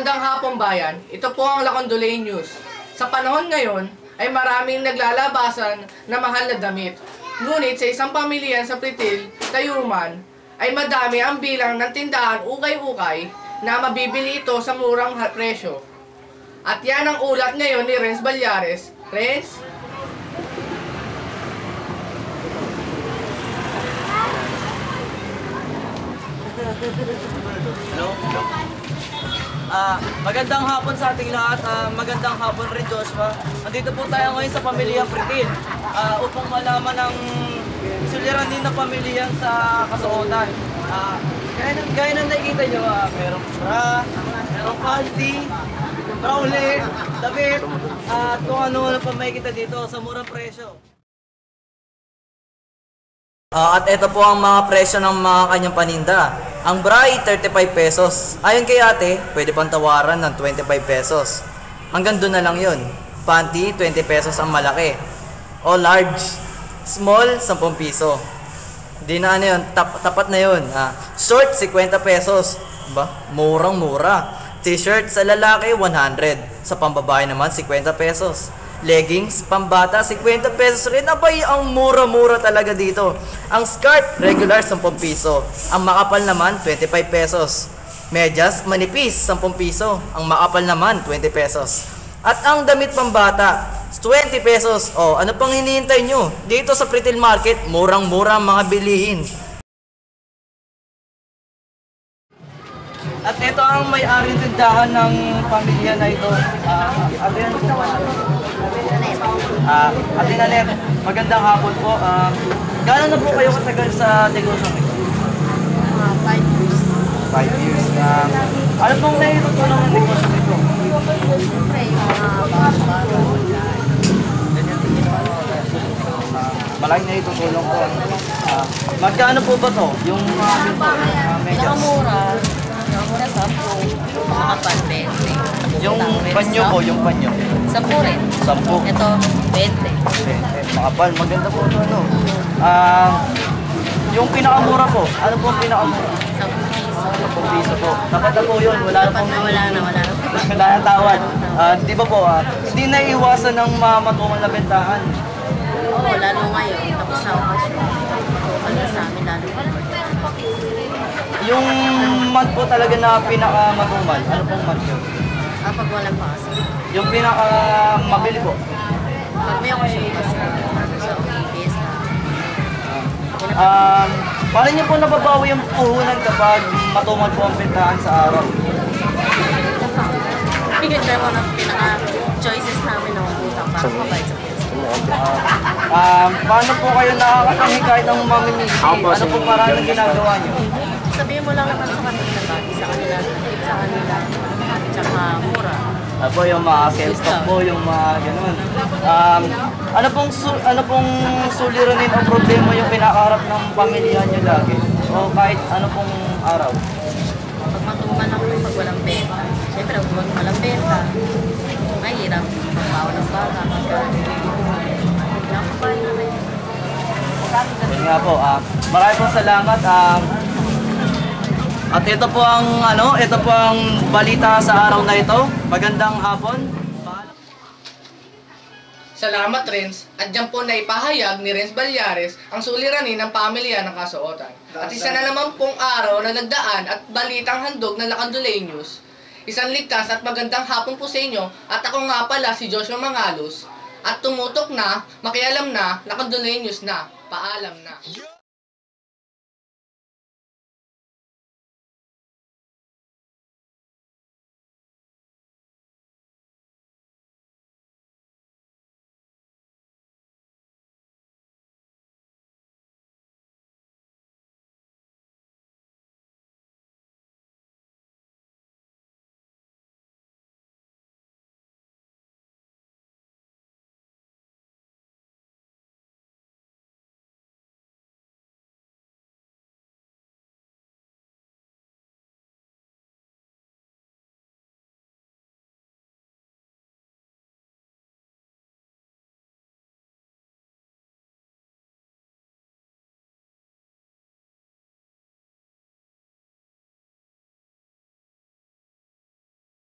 Magandang hapon bayan, ito po ang Lacandolay News. Sa panahon ngayon ay maraming naglalabasan na mahal na damit. Ngunit sa isang pamilya sa Pritil, Tayuman, ay madami ang bilang ng tindahan ukay-ukay na mabibili ito sa murang presyo. At yan ang ulat ngayon ni Renz Ballares. Renz? Hello? Magandang hapon sa ating lahat. Magandang hapon rin, Joshua. Nandito po tayo ngayon sa pamilyang Pritil upang malaman ng suliranin na pamilyan sa kasuotan. Gaya na nakikita nyo, merong bra, merong panty, browler, damit, at kung ano pa makikita dito sa murang presyo. At ito po ang mga presyo ng mga kanyang paninda. Ang bra ay 35 pesos. Ayon kay ate, pwede pang tawaran ng 25 pesos. Hanggang doon na lang yun. Panty, 20 pesos ang malaki. O large. Small, 10 piso. Hindi na ano yun, tapat na yun. Short, 50 pesos. Ba? Murang-mura. T-shirt sa lalaki, 100. Sa pambabae naman, 50 pesos. Leggings, pambata, 50 pesos rin. Abay, ang mura-mura talaga dito. Ang skirt, regular, 10 piso. Ang makapal naman, 25 pesos. Medyas, manipis, 10 piso. Ang makapal naman, 20 pesos. At ang damit pambata, 20 pesos. O, ano pang hinihintay nyo? Dito sa Pritil Market, murang-mura ang mga bilihin. At ito ang may-ari ng tindahan ng pamilya na ito. Atin po pala. Ate Nanet, magandang hapon po. Gano'n na po kayo katagal sa negosyo nito? 5 years. 5 years. Ano pong naitutulong ng negosyo nito? Siyempre, yung mga bata. Malaking naitutulong po. Magkano po ba to? Yung medyas? Pinakamura 10. Mga pan-20. Yung panyo po, yung panyo. 10 rin. 10. Ito, 20. Makapal, maganda po ito, ano? Yung pinakamura po, ano po ang pinakamura? 10 piso. 10 piso po. Dapat na po yun, wala na po. Wala na. Wala na tawad. Di ba po, hindi na iwasan ng matumal na bentahan. Oo, lalo ngayon. Tapos na okasyon. Ano sa amin, lalo Yung month po talaga na pinakamatumal, ano pong month yun? pag walang pasok. Yung pinakamabili po? Pag may okasyon kasi, sa fiesta. Paano niyo po nababawi yung puhunan kapag matumal po ang bentahan sa araw? Ito mo ng pinaka-choices namin ng utang para mabait sa fiesta. Paano po kayo nakakatangi kahit ng mamimili? Ano po parang ginagawa niyo? Sabihin mo lang naman sa kanila, bagay sa kanila, tsaka mura. Apo, yung mga sales stock po, yung mga ganun. Ano pong suliranin o problema yung kinakaharap ng pamilya niyo lagi? O kahit ano pong araw? Pag matuman ako pag walang benta. Siyempre, pag walang benta, mahirap. Pagbawa ng bata, Yun nga po, marami pong salamat. At ito po ang balita sa araw na ito. Magandang hapon. Salamat Renz. At dyan po na ipahayag ni Renz Ballares ang suliranin ng pamilya ng kasuotan. At isa na naman pong araw na nagdaan at balitang handog ng Lacandolay News. Isang ligtas at magandang hapon po sa inyo. At ako nga pala si Joshua Mangalos. At tumutok na, makialam na, Lacandolay News na. Paalam na.